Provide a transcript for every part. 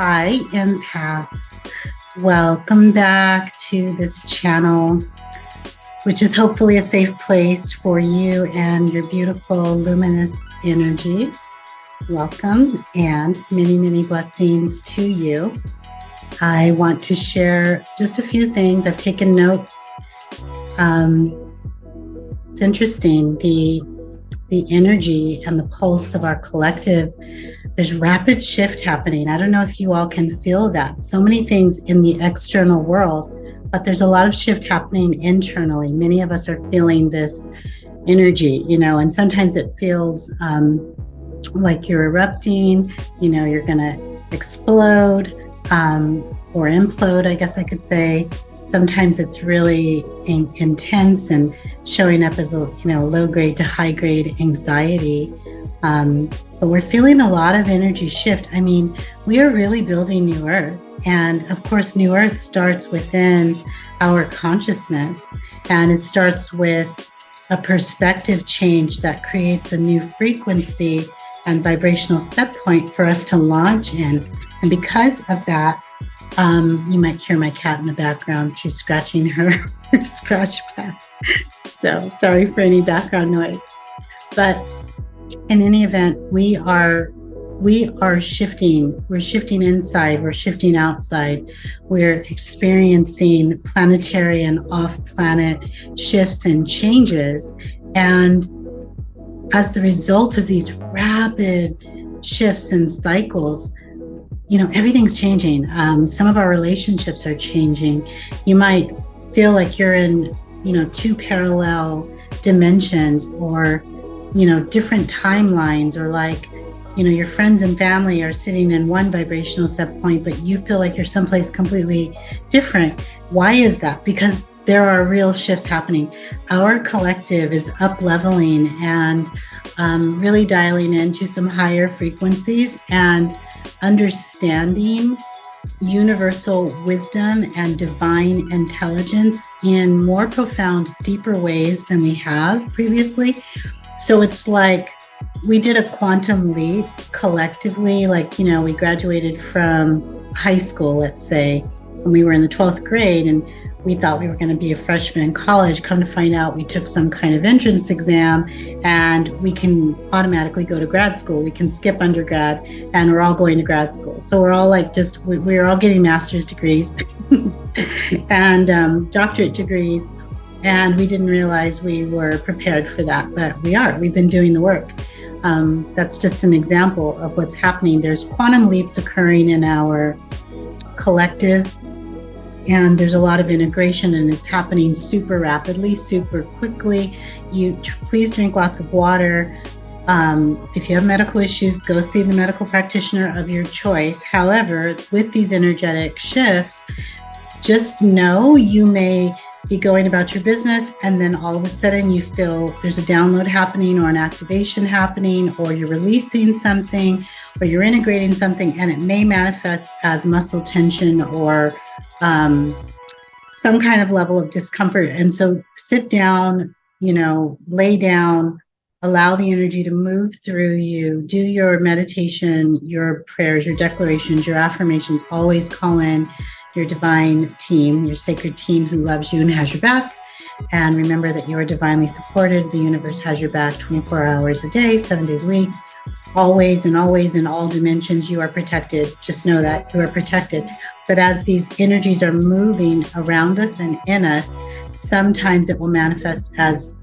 Hi, Empaths. Welcome back to this channel, which is hopefully a safe place for you and your beautiful luminous energy. Welcome and many, many blessings to you. I want to share just a few things. I've taken notes. It's interesting, the energy and the pulse of our collective. There's rapid shift happening. I don't know if you all can feel that. So many things in the external world, but there's a lot of shift happening internally. Many of us are feeling this energy, and sometimes it feels like you're erupting, you're going to explode or implode, I guess I could say. Sometimes it's really intense and showing up as a low grade to high grade anxiety. But we're feeling a lot of energy shift. I mean, we are really building New Earth. And of course, New Earth starts within our consciousness. And it starts with a perspective change that creates a new frequency and vibrational set point for us to launch in. And because of that, you might hear my cat in the background. She's scratching her scratch pad. So sorry for any background noise. But in any event, we are shifting. We're shifting inside. We're shifting outside. We're experiencing planetary and off-planet shifts and changes. And as the result of these rapid shifts and cycles, everything's changing. Some of our relationships are changing. You might feel like you're in, two parallel dimensions or, different timelines, or like, your friends and family are sitting in one vibrational set point, but you feel like you're someplace completely different. Why is that? Because there are real shifts happening. Our collective is up leveling and really dialing into some higher frequencies and understanding universal wisdom and divine intelligence in more profound, deeper ways than we have previously. So it's like we did a quantum leap collectively, we graduated from high school, let's say, when we were in the 12th grade, and we thought we were going to be a freshman in college. Come to find out, we took some kind of entrance exam and we can automatically go to grad school. We can skip undergrad and we're all going to grad school. So we're all we're all getting master's degrees and doctorate degrees. And we didn't realize we were prepared for that, but we are. We've been doing the work. That's just an example of what's happening. There's quantum leaps occurring in our collective, and there's a lot of integration, and it's happening super rapidly, super quickly. Please drink lots of water. If you have medical issues, go see the medical practitioner of your choice. However, with these energetic shifts, just know you may be going about your business, and then all of a sudden you feel there's a download happening or an activation happening, or you're releasing something, or you're integrating something, and it may manifest as muscle tension or some kind of level of discomfort. And so sit down, lay down, allow the energy to move through you, do your meditation, your prayers, your declarations, your affirmations. Always call in your divine team, your sacred team who loves you and has your back. And remember that you are divinely supported. The universe has your back 24 hours a day, 7 days a week. Always and always in all dimensions, you are protected. Just know that you are protected. But as these energies are moving around us and in us, sometimes it will manifest as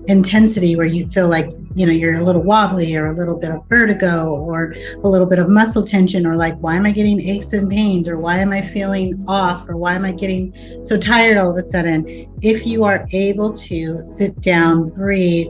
intensity, where you feel like, you're a little wobbly, or a little bit of vertigo, or a little bit of muscle tension, or like, why am I getting aches and pains, or why am I feeling off, or why am I getting so tired all of a sudden? If you are able to sit down, breathe,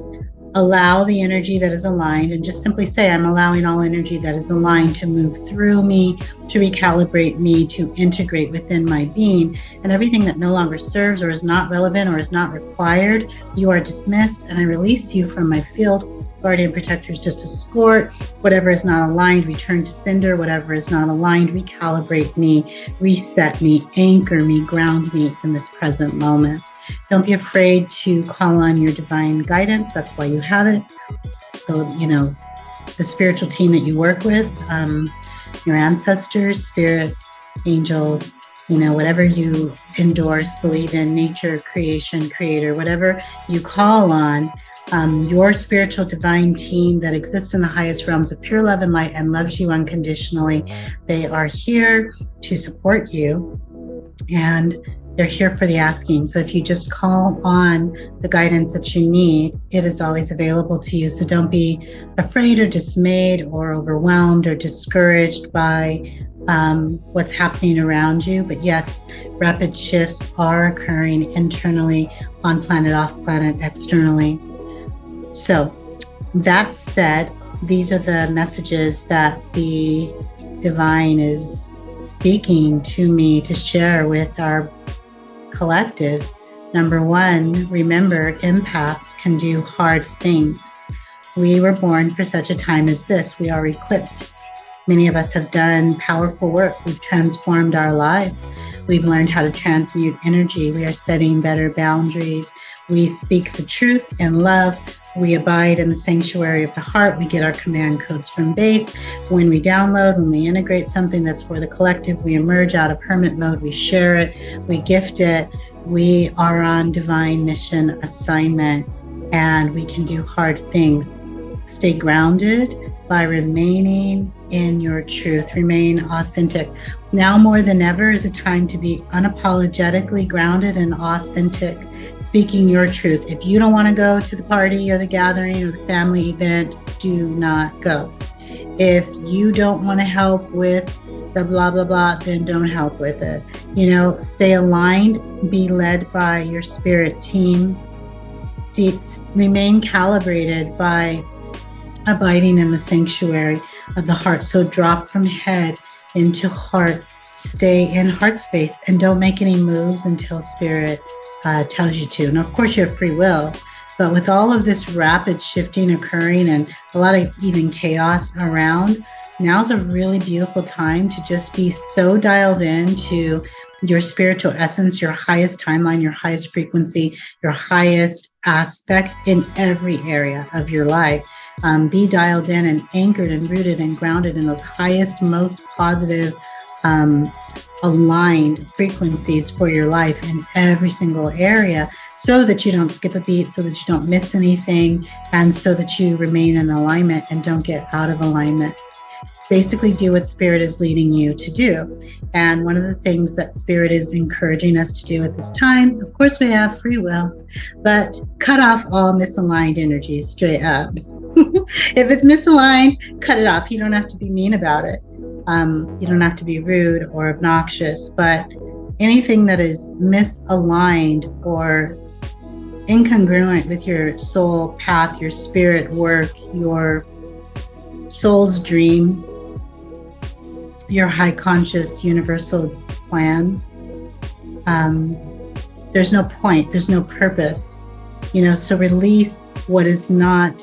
allow the energy that is aligned, and just simply say, I'm allowing all energy that is aligned to move through me, to recalibrate me, to integrate within my being, and everything that no longer serves or is not relevant or is not required, you are dismissed, and I release you from my field. Guardian protectors just escort whatever is not aligned, return to sender. Whatever is not aligned, recalibrate me, reset me, anchor me, ground me in this present moment. Don't be afraid to call on your divine guidance. That's why you have it. So, the spiritual team that you work with, your ancestors, spirit, angels, whatever you endorse, believe in, nature, creation, creator, whatever you call on, your spiritual divine team that exists in the highest realms of pure love and light and loves you unconditionally. They are here to support you, and they're here for the asking. So if you just call on the guidance that you need, it is always available to you. So don't be afraid or dismayed or overwhelmed or discouraged by what's happening around you. But yes, rapid shifts are occurring internally, on planet, off planet, externally. So that said, these are the messages that the divine is speaking to me to share with our collective. Number one, remember, empaths can do hard things. We were born for such a time as this. We are equipped. Many of us have done powerful work. We've transformed our lives. We've learned how to transmute energy. We are setting better boundaries. We speak the truth in love. We abide in the sanctuary of the heart. We get our command codes from base. When we download, when we integrate something that's for the collective, we emerge out of hermit mode. We share it. We gift it. We are on divine mission assignment, and we can do hard things. Stay grounded by remaining in your truth. Remain authentic. Now more than ever is a time to be unapologetically grounded and authentic, speaking your truth. If you don't want to go to the party or the gathering or the family event, do not go. If you don't want to help with the blah, blah, blah, then don't help with it. Stay aligned, be led by your spirit team, remain calibrated by abiding in the sanctuary of the heart. So drop from head into heart, stay in heart space, and don't make any moves until spirit tells you to. Now, of course, you have free will, but with all of this rapid shifting occurring and a lot of even chaos around, now's a really beautiful time to just be so dialed into your spiritual essence, your highest timeline, your highest frequency, your highest aspect in every area of your life. Be dialed in and anchored and rooted and grounded in those highest, most positive, aligned frequencies for your life in every single area, so that you don't skip a beat, so that you don't miss anything, and so that you remain in alignment and don't get out of alignment. Basically do what spirit is leading you to do. And one of the things that spirit is encouraging us to do at this time, of course we have free will, but cut off all misaligned energies straight up. If it's misaligned, cut it off. You don't have to be mean about it. You don't have to be rude or obnoxious, but anything that is misaligned or incongruent with your soul path, your spirit work, your soul's dream, your high conscious universal plan, there's no point, there's no purpose, so release what is not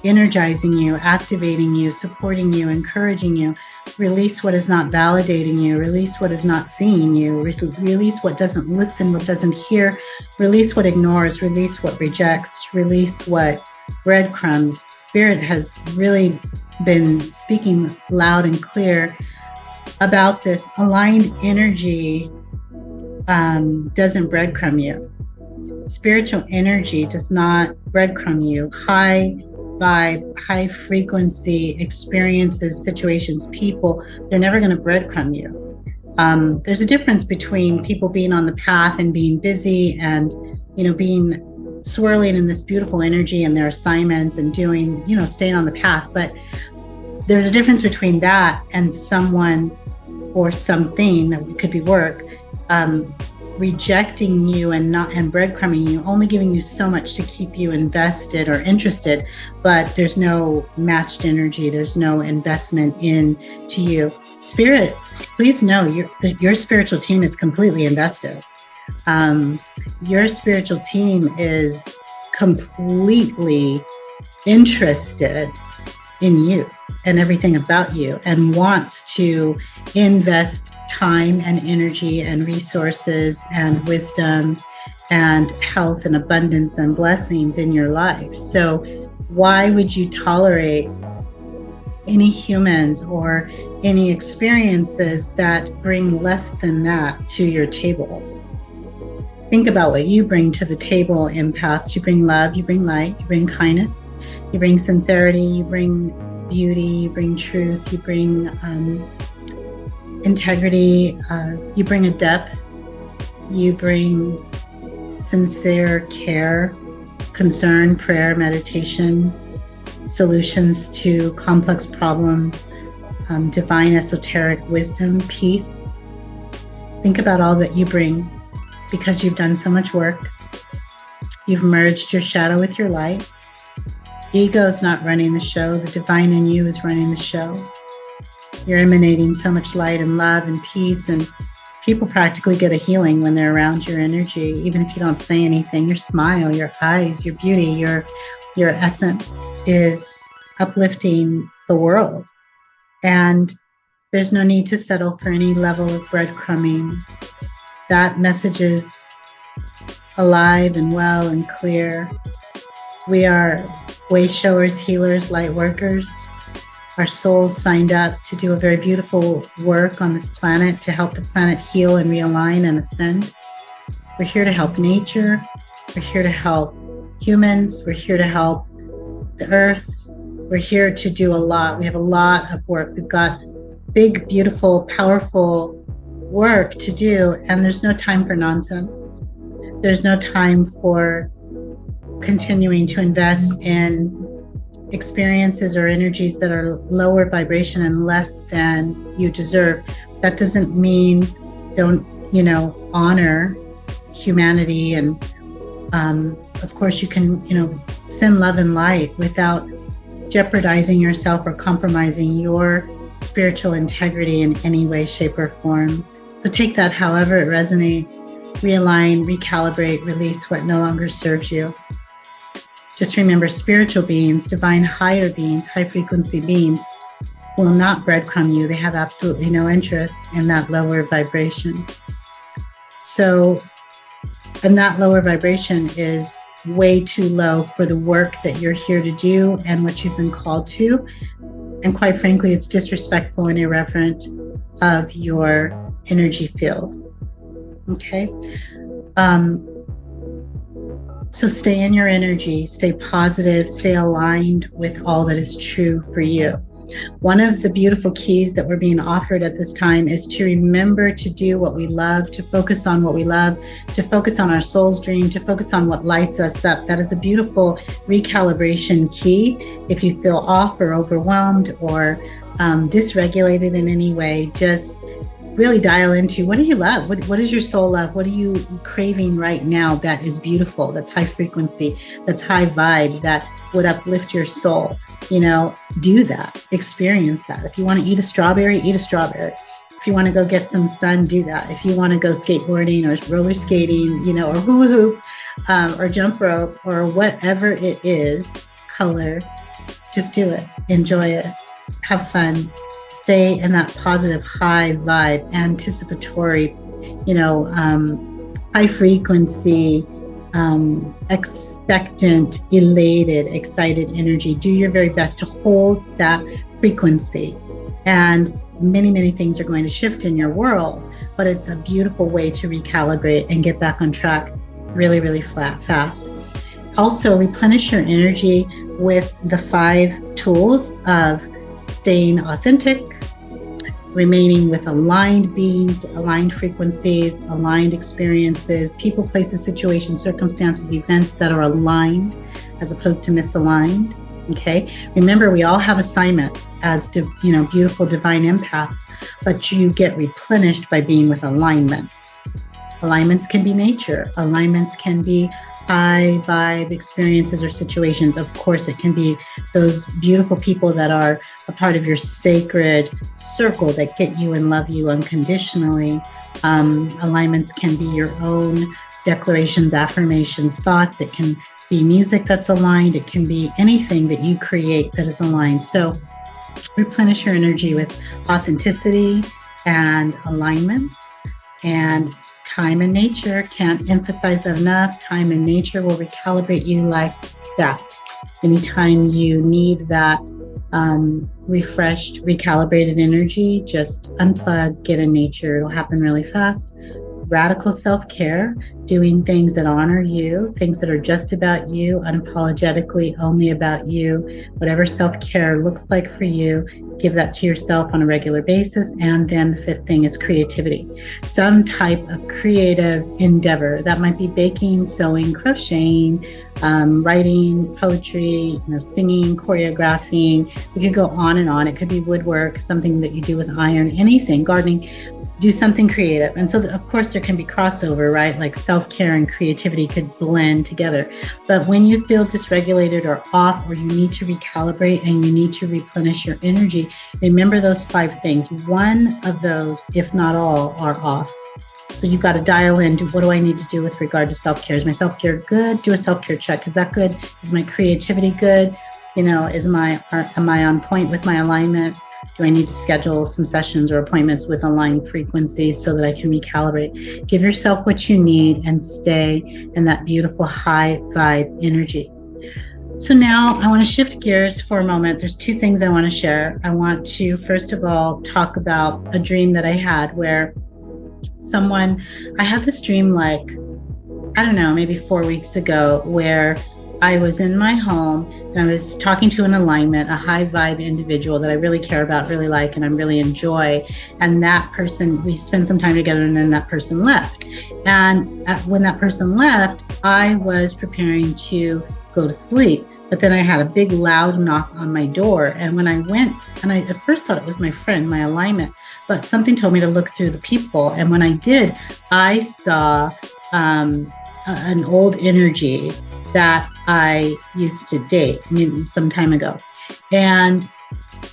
energizing you, activating you, supporting you, encouraging you. Release what is not validating you. Release what is not seeing you. Release what doesn't listen, what doesn't hear. Release what ignores. Release what rejects. Release what breadcrumbs. Spirit has really been speaking loud and clear about this. Aligned energy doesn't breadcrumb you. Spiritual energy does not breadcrumb you. High vibe, high frequency experiences, situations, people, they're never going to breadcrumb you. There's a difference between people being on the path and being busy and, being swirling in this beautiful energy and their assignments and doing, staying on the path. But there's a difference between that and someone or something, it could be work, rejecting you and breadcrumbing you, only giving you so much to keep you invested or interested, but there's no matched energy, there's no investment into you. Spirit, please know your spiritual team is completely invested. Your spiritual team is completely interested in you and everything about you, and wants to invest time and energy and resources and wisdom and health and abundance and blessings in your life. So why would you tolerate any humans or any experiences that bring less than that to your table. Think about what you bring to the table, empaths. You bring love, you bring light, you bring kindness, you bring sincerity, you bring beauty, you bring truth, you bring integrity, you bring a depth, you bring sincere care, concern, prayer, meditation, solutions to complex problems, divine esoteric wisdom, peace. Think about all that you bring because you've done so much work. You've merged your shadow with your light. Ego's not running the show. The divine in you is running the show. You're emanating so much light and love and peace, and people practically get a healing when they're around your energy, even if you don't say anything. Your smile, your eyes, your beauty, your essence is uplifting the world. And there's no need to settle for any level of breadcrumbing. That message is alive and well and clear. We are way showers, healers, light workers. Our souls signed up to do a very beautiful work on this planet to help the planet heal and realign and ascend. We're here to help nature. We're here to help humans. We're here to help the earth. We're here to do a lot. We have a lot of work. We've got big, beautiful, powerful work to do, and there's no time for nonsense. There's no time for continuing to invest in experiences or energies that are lower vibration and less than you deserve. That doesn't mean don't, honor humanity. And of course you can, send love and light without jeopardizing yourself or compromising your spiritual integrity in any way, shape, or form. So take that however it resonates, realign, recalibrate, release what no longer serves you. Just remember, spiritual beings, divine higher beings, high frequency beings will not breadcrumb you. They have absolutely no interest in that lower vibration. So, and that lower vibration is way too low for the work that you're here to do and what you've been called to. And quite frankly, it's disrespectful and irreverent of your energy field. Okay? So stay in your energy, stay positive, stay aligned with all that is true for you. One of the beautiful keys that we're being offered at this time is to remember to do what we love, to focus on what we love, to focus on our soul's dream, to focus on what lights us up. That is a beautiful recalibration key. If you feel off or overwhelmed or dysregulated in any way, just really dial into what do you love? What does your soul love? What are you craving right now that is beautiful, that's high frequency, that's high vibe, that would uplift your soul? Do that, experience that. If you want to eat a strawberry, eat a strawberry. If you want to go get some sun, do that. If you want to go skateboarding or roller skating, or hula hoop, or jump rope, or whatever it is, color, just do it, enjoy it, have fun. Stay in that positive, high vibe, anticipatory, high frequency, expectant, elated, excited energy. Do your very best to hold that frequency. And many, many things are going to shift in your world, but it's a beautiful way to recalibrate and get back on track really, really fast. Also, replenish your energy with the 5 tools of staying authentic, remaining with aligned beings, aligned frequencies, aligned experiences, people, places, situations, circumstances, events that are aligned as opposed to misaligned. Okay. Remember, we all have assignments as beautiful divine empaths, but you get replenished by being with alignments. Alignments can be nature. Alignments can be high vibe experiences or situations. Of course, it can be those beautiful people that are a part of your sacred circle that get you and love you unconditionally. Alignments can be your own declarations, affirmations, thoughts. It can be music that's aligned. It can be anything that you create that is aligned. So replenish your energy with authenticity and alignments. And time and nature, can't emphasize that enough. Time and nature will recalibrate you like that. Anytime you need that refreshed, recalibrated energy. Just unplug, get in nature. It'll happen really fast. Radical self-care, doing things that honor you, things that are just about you, unapologetically only about you. Whatever self-care looks like for you, give that to yourself on a regular basis. And then the fifth thing is creativity. Some type of creative endeavor. That might be baking, sewing, crocheting, writing, poetry, singing, choreographing. We could go on and on. It could be woodwork, something that you do with iron, anything, gardening. Do something creative. And so, of course, there can be crossover, right? Like self-care and creativity could blend together. But when you feel dysregulated or off, or you need to recalibrate and you need to replenish your energy, remember those 5 things. One of those, if not all, are off. So you've got to dial in to what do I need to do with regard to self-care? Is my self-care good? Do a self-care check. Is that good? Is my creativity good? Am I on point with my alignments? Do I need to schedule some sessions or appointments with aligned frequencies so that I can recalibrate? Give yourself what you need and stay in that beautiful high vibe energy. So now I want to shift gears for a moment. There's 2 things I want to share. I want to, first of all, talk about a dream that I had where I had this dream maybe 4 weeks ago, where I was in my home and I was talking to an alignment, a high vibe individual that I really care about, really like, and I really enjoy. And that person, we spent some time together, and then that person left. And when that person left, I was preparing to go to sleep. But then I had a big loud knock on my door. And when I went, and I at first thought it was my friend, my alignment, but something told me to look through the people. And when I did, I saw an old energy that I used to date some time ago. And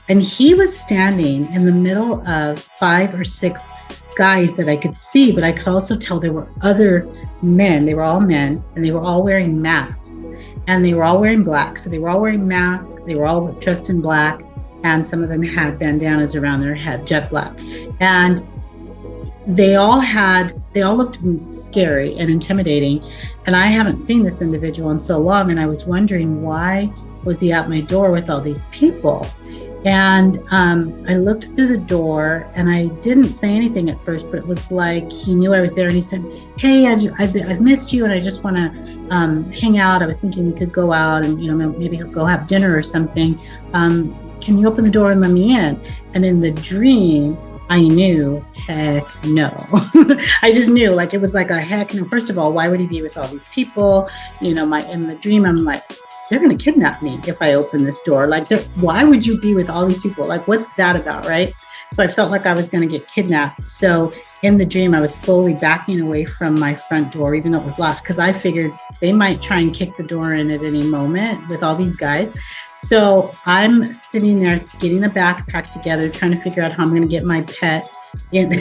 he was standing in the middle of 5 or 6 guys that I could see, but I could also tell there were other men. They were all men, and they were all wearing masks, and they were all wearing black. So they were all wearing masks. They were all dressed in black, and some of them had bandanas around their head, jet black. And they all looked scary and intimidating. And I haven't seen this individual in so long. And I was wondering, why was he at my door with all these people? And I looked through the door, and I didn't say anything at first, but it was like he knew I was there. And he said, "Hey, I've missed you, and I just want to hang out. I was thinking we could go out and maybe go have dinner or something. Can you open the door and let me in?" And in the dream, I knew, heck no. I just knew, it was like a heck no. First of all, why would he be with all these people? In the dream, I'm like, they're going to kidnap me if I open this door. Why would you be with all these people? What's that about, right? So I felt like I was going to get kidnapped. So in the dream, I was slowly backing away from my front door, even though it was locked, because I figured they might try and kick the door in at any moment with all these guys. So I'm sitting there getting the backpack together, trying to figure out how I'm going to get my pet in,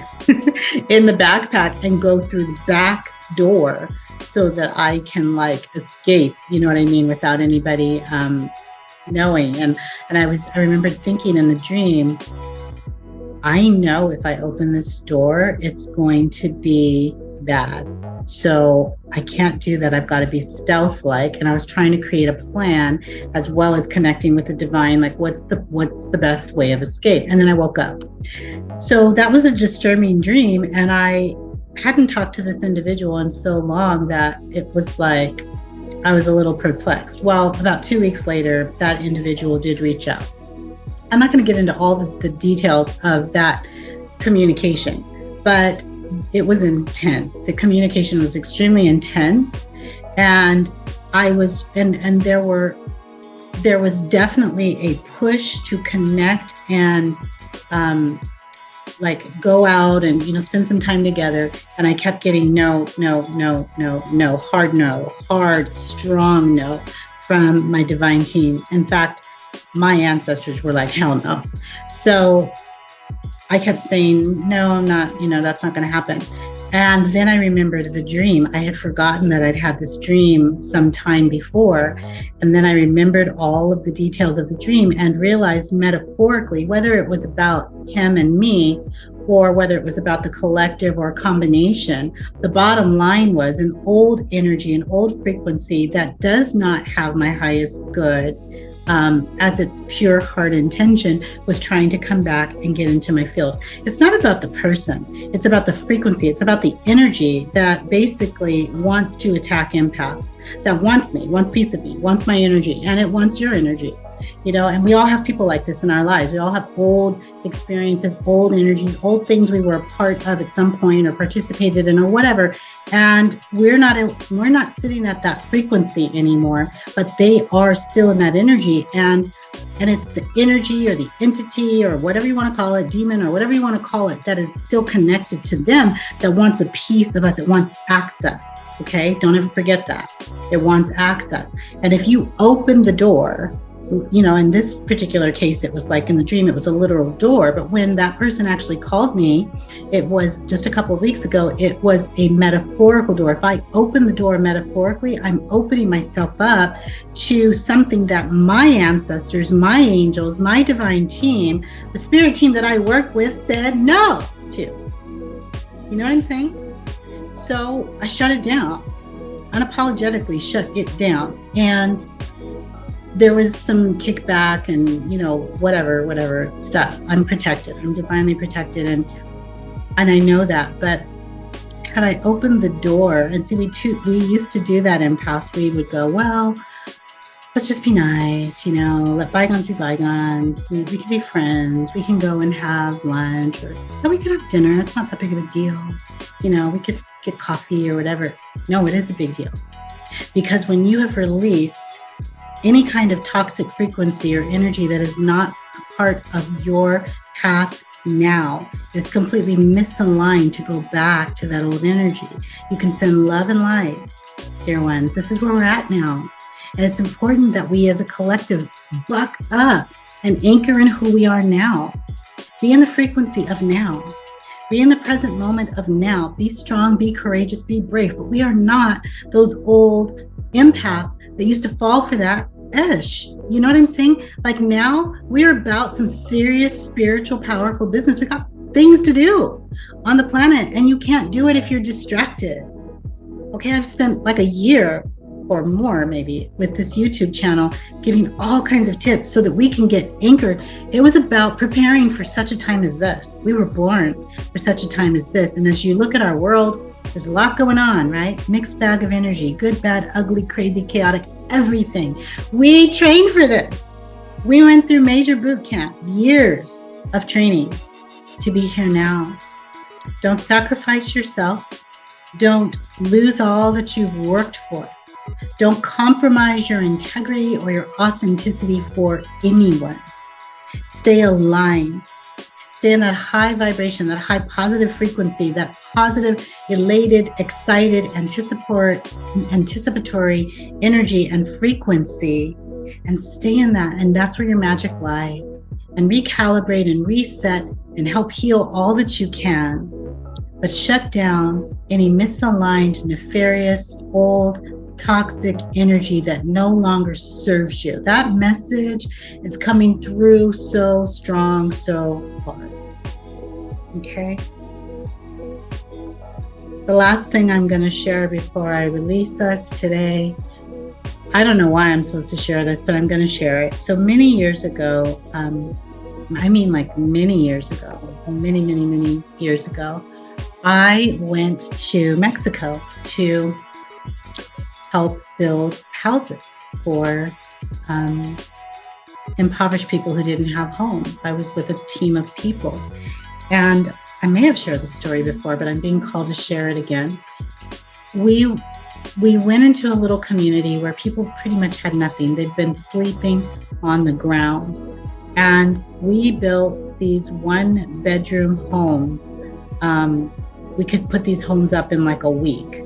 in the backpack and go through the back door so that I can escape, you know what I mean, without anybody knowing. And I remembered thinking in the dream, I know if I open this door, it's going to be bad. So I can't do that. I've got to be stealth-like. And I was trying to create a plan as well as connecting with the divine, what's the best way of escape. And then I woke up. So that was a disturbing dream. And I hadn't talked to this individual in so long that it was like I was a little perplexed. Well, about 2 weeks later, that individual did reach out. I'm not going to get into all the details of that communication, but it was intense. The communication was extremely intense, and there was definitely a push to connect and go out and spend some time together. And I kept getting no, hard, strong no from my divine team. In fact, my ancestors were like, hell no. So I kept saying, no, I'm not, that's not going to happen. And then I remembered the dream. I had forgotten that I'd had this dream some time before. And then I remembered all of the details of the dream and realized metaphorically, whether it was about him and me, or whether it was about the collective or a combination, the bottom line was an old energy, an old frequency that does not have my highest good as its pure heart intention, was trying to come back and get into my field. It's not about the person. It's about the frequency. It's about the energy that basically wants to attack empath, that wants me, wants piece of me, wants my energy, and it wants your energy. And we all have people like this in our lives. We all have old experiences, old energies, old things we were a part of at some point or participated in or whatever. And we're not sitting at that frequency anymore, but they are still in that energy. And it's the energy or the entity or whatever you want to call it, demon or whatever you want to call it, that is still connected to them, that wants a piece of us. It wants access. Okay, don't ever forget that. It wants access. And if you open the door, in this particular case, it was like in the dream, it was a literal door. But when that person actually called me, it was just a couple of weeks ago, it was a metaphorical door. If I open the door metaphorically, I'm opening myself up to something that my ancestors, my angels, my divine team, the spirit team that I work with said no to. You know what I'm saying? So I shut it down, unapologetically shut it down. And there was some kickback and, whatever stuff. I'm protected. I'm divinely protected. And I know that. But had I opened the door and see, we used to do that empath. We would go, well, let's just be nice, let bygones be bygones. We can be friends. We can go and have lunch or we could have dinner. It's not that big of a deal. We could get coffee or whatever. No, it is a big deal. Because when you have released any kind of toxic frequency or energy that is not a part of your path now, it's completely misaligned to go back to that old energy. You can send love and light, dear ones. This is where we're at now. And it's important that we as a collective buck up and anchor in who we are now. Be in the frequency of now. Be in the present moment of now. Be strong, be courageous, be brave. But we are not those old empaths that used to fall for that ish. You know what I'm saying? Like now we're about some serious, spiritual, powerful business. We got things to do on the planet, and you can't do it if you're distracted. Okay, I've spent like a year or more maybe with this YouTube channel giving all kinds of tips so that we can get anchored. It was about preparing for such a time as this. We were born for such a time as this. And as you look at our world, there's a lot going on, right? Mixed bag of energy, good, bad, ugly, crazy, chaotic, everything. We trained for this. We went through major boot camp, years of training to be here now. Don't sacrifice yourself. Don't lose all that you've worked for. Don't compromise your integrity or your authenticity for anyone. Stay aligned. Stay in that high vibration, that high positive frequency, that positive, elated, excited, anticipatory energy and frequency, and stay in that. And that's where your magic lies. And recalibrate and reset and help heal all that you can. But shut down any misaligned, nefarious, old, toxic energy that no longer serves you. That message is coming through so strong, so hard. Okay? The last thing I'm going to share before I release us today, I don't know why I'm supposed to share this, but I'm going to share it. So many years ago, many years ago, I went to Mexico to help build houses for impoverished people who didn't have homes. I was with a team of people. And I may have shared the story before, but I'm being called to share it again. We went into a little community where people pretty much had nothing. They'd been sleeping on the ground. And we built these 1-bedroom homes. We could put these homes up in like a week.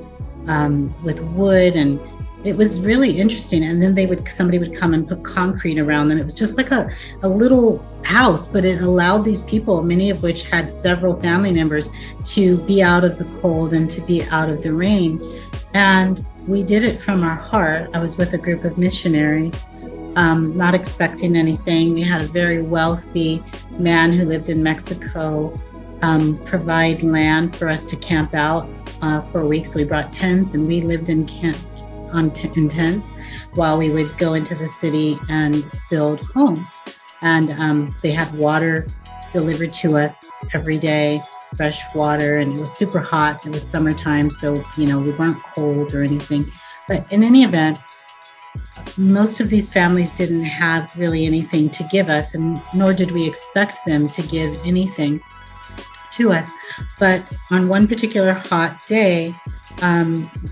With wood, and it was really interesting. And then somebody would come and put concrete around them. It was just like a little house, but it allowed these people, many of which had several family members, to be out of the cold and to be out of the rain. And we did it from our heart. I was with a group of missionaries, not expecting anything. We had a very wealthy man who lived in Mexico provide land for us to camp out for a week. So we brought tents and we lived in camp intense, while we would go into the city and build homes. And they had water delivered to us every day, fresh water, and it was super hot. It was summertime, so we weren't cold or anything. But in any event, most of these families didn't have really anything to give us, and nor did we expect them to give anything to us. But on one particular hot day,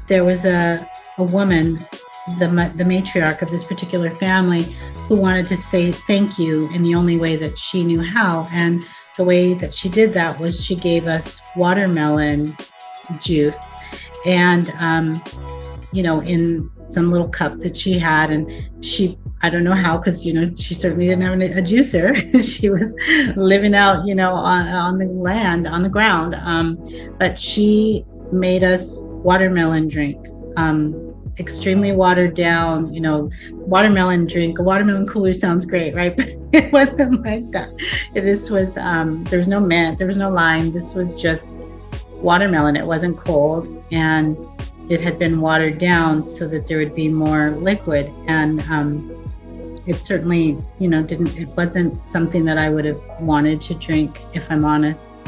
there was a woman, the matriarch of this particular family, who wanted to say thank you in the only way that she knew how. And the way that she did that was she gave us watermelon juice, and in some little cup that she had. And I don't know how, because she certainly didn't have a juicer. She was living out on the land, on the ground, but she made us watermelon drinks, extremely watered down. Watermelon drink, a watermelon cooler sounds great, right? But it wasn't like that. This was there was no mint, there was no lime. This was just watermelon. It wasn't cold, and it had been watered down so that there would be more liquid. And it certainly it wasn't something that I would have wanted to drink, if I'm honest.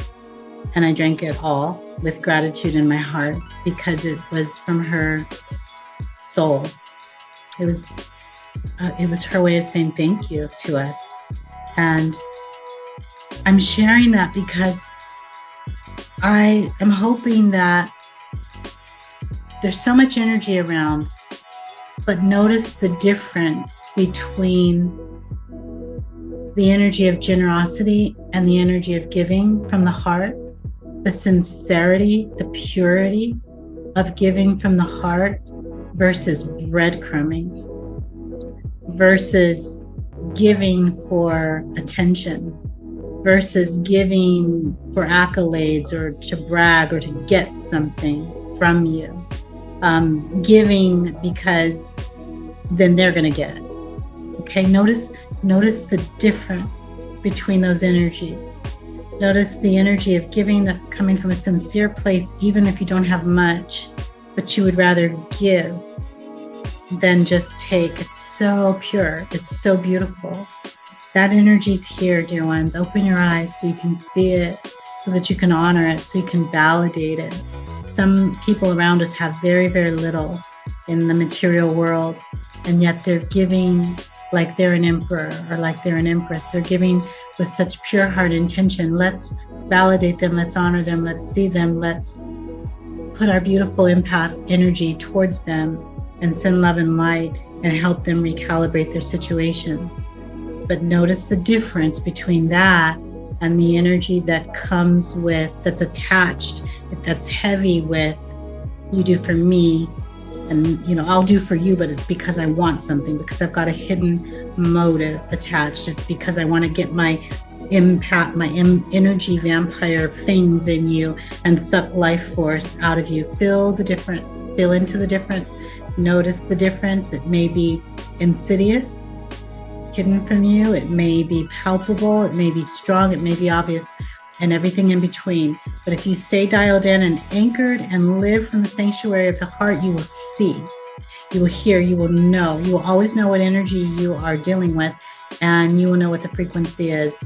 And I drank it all with gratitude in my heart, because it was from her soul. It was her way of saying thank you to us. And I'm sharing that because I am hoping that there's so much energy around, but notice the difference between the energy of generosity and the energy of giving from the heart, the sincerity, the purity of giving from the heart versus breadcrumbing, versus giving for attention, versus giving for accolades or to brag or to get something from you. Giving because then they're going to get it. Okay, notice the difference between those energies. Notice the energy of giving that's coming from a sincere place, even if you don't have much, but you would rather give than just take. It's so pure. It's so beautiful. That energy's here, dear ones. Open your eyes so you can see it, so that you can honor it, so you can validate it. Some people around us have very, very little in the material world, and yet they're giving like they're an emperor or like they're an empress. They're giving with such pure heart intention. Let's validate them. Let's honor them. Let's see them. Let's put our beautiful empath energy towards them and send love and light and help them recalibrate their situations. But notice the difference between that and the energy that comes with, that's attached, that's heavy with, you do for me, and I'll do for you, but it's because I want something, because I've got a hidden motive attached. It's because I want to get my impact, my energy vampire things in you and suck life force out of you. Feel the difference, feel into the difference, notice the difference. It may be insidious, hidden from you, it may be palpable, it may be strong, it may be obvious, and everything in between. But if you stay dialed in and anchored and live from the sanctuary of the heart, you will see, you will hear, you will know, you will always know what energy you are dealing with, and you will know what the frequency is.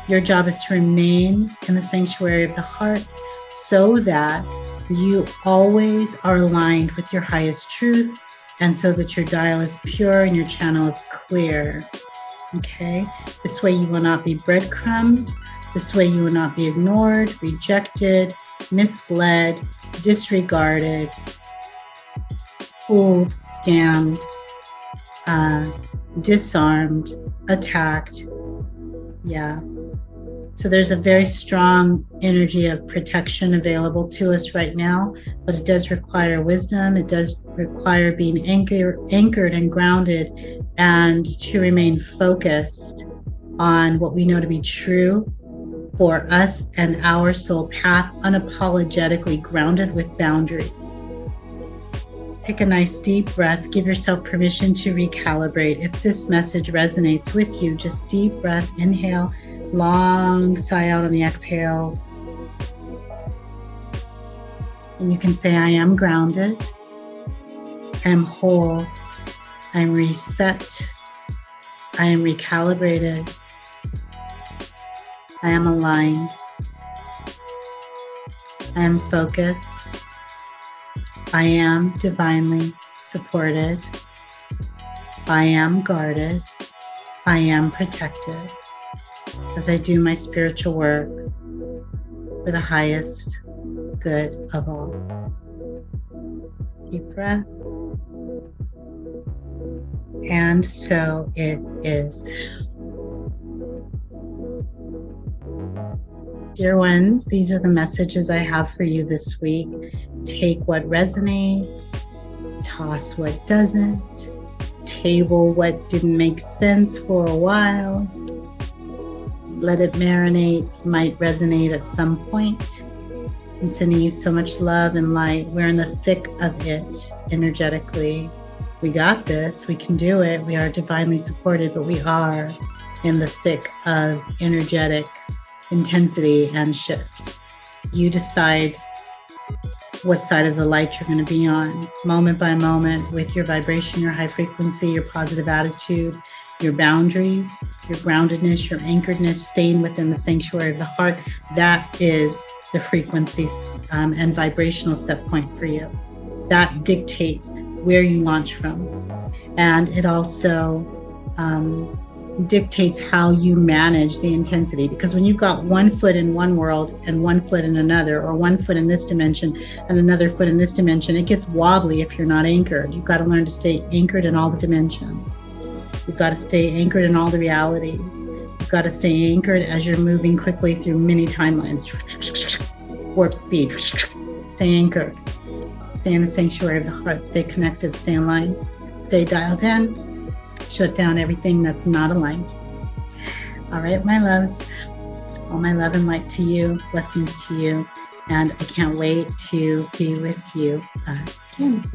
Your job is to remain in the sanctuary of the heart so that you always are aligned with your highest truth, and so that your dial is pure and your channel is clear. Okay, this way you will not be breadcrumbed. This way you will not be ignored, rejected, misled, disregarded, fooled, scammed, disarmed, attacked. Yeah. So there's a very strong energy of protection available to us right now, but it does require wisdom. It does require being anchored and grounded, and to remain focused on what we know to be true for us and our soul path, unapologetically grounded with boundaries. Take a nice deep breath. Give yourself permission to recalibrate. If this message resonates with you, just deep breath, inhale, long sigh out on the exhale. And you can say, I am grounded. I am whole. I am reset. I am recalibrated. I am aligned. I am focused. I am divinely supported. I am guarded. I am protected as I do my spiritual work for the highest good of all. Deep breath. And so it is. Dear ones, these are the messages I have for you this week. Take what resonates, toss what doesn't, table what didn't make sense for a while, let it marinate. It might resonate at some point. I'm sending you so much love and light. We're in the thick of it energetically. We got this. We can do it. We are divinely supported, but we are in the thick of energetic intensity and shift. You decide what side of the light you're going to be on, moment by moment, with your vibration, your high frequency, your positive attitude, your boundaries, your groundedness, your anchoredness, staying within the sanctuary of the heart. That is the frequency and vibrational set point for you. That dictates where you launch from. And it also dictates how you manage the intensity, because when you've got one foot in one world and one foot in another, or one foot in this dimension and another foot in this dimension, it gets wobbly if you're not anchored. You've got to learn to stay anchored in all the dimensions. You've got to stay anchored in all the realities. You've got to stay anchored as you're moving quickly through many timelines. Warp speed. Stay anchored. Stay in the sanctuary of the heart. Stay connected. Stay aligned. Stay dialed in. Shut down everything that's not aligned. All right, my loves. All my love and light to you. Blessings to you. And I can't wait to be with you again.